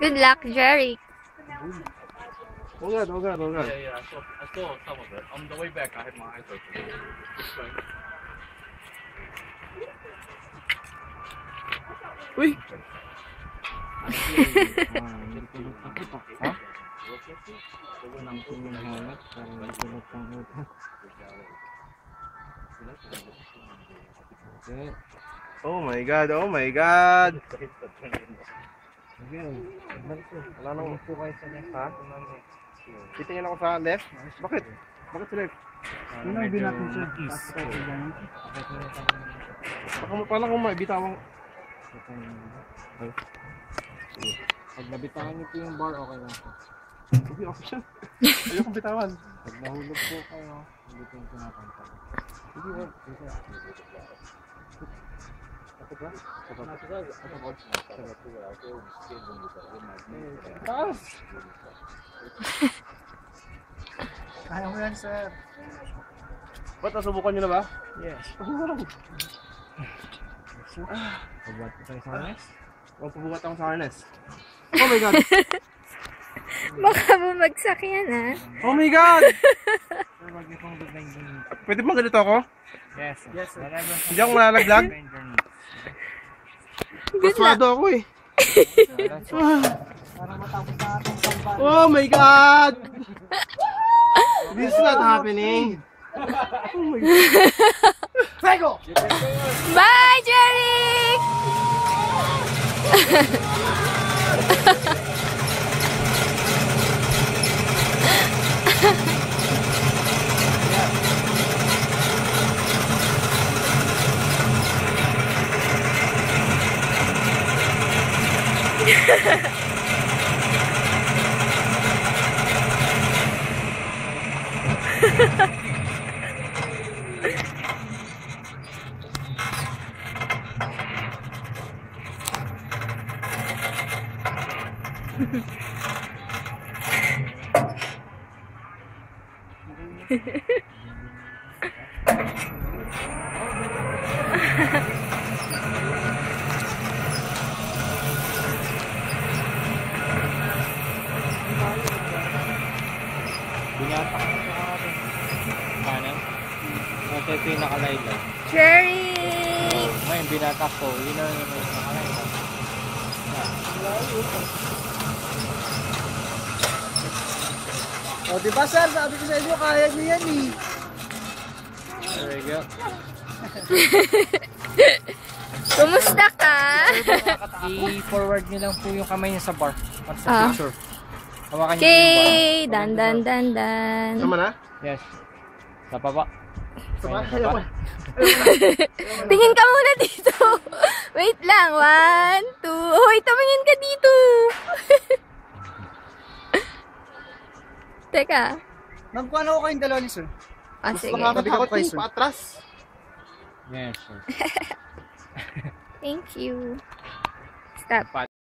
Good luck, Jerry. Oh God. Yeah, I saw some of it. On the way back, I had my eyes open. Uy! Oh my God, oh my God! Wala nang upo kayo sa left, ha? Titingin ako sa left? Bakit? Bakit sa left? Yun ang binatong siya. Paano kung mabitawang... Pag nabitawan niyo po yung bar, okay lang po. Hindi, okay siya. Ayokong bitawan. Pag nahulog po kayo, hindi po yung pinapantay. Hindi, taas! Kaya mo yan, sir. Ba't nasubukan nyo na ba? Yes. Pagbat ko tayo sa harness? Huwag pabukat ako sa harness. Oh my God! Baka bumagsak yan, ha? Oh my God! Sir, wag niyo pong biglang ganyan. Pwede bang ganito ako? Yes, sir. Yes, sir. Hindi ako malalaglag? Paswado ako eh. Para matapos na atong salban. Oh my God! This is not happening. Oh my God. Sego! Bye, Jerry! Binatak ko sa atin. Kanan? Kasi ito yung nakalayla. Jerry! Ngayon, binatak ko. Yun na yung nakalayla. O, diba sir? Sabi ko sa inyo, kaya nyo yan eh. There we go. Kumusta ka? I-forward nyo lang po yung kamay niya sa bar. At sa Ah. picture. Hawakan niyo po yung Okay, bar. dan. Tama na? Yes. Sa baba. Tama Sa baba. Tingin ka muna dito. Wait lang. 1, 2. Hoy, tumingin ka dito. Teka. Magkuhan ako kayong dalawa ni sir. Ah, sige. Makakatakotin pa atras. Yes, sir. Thank you. Stop.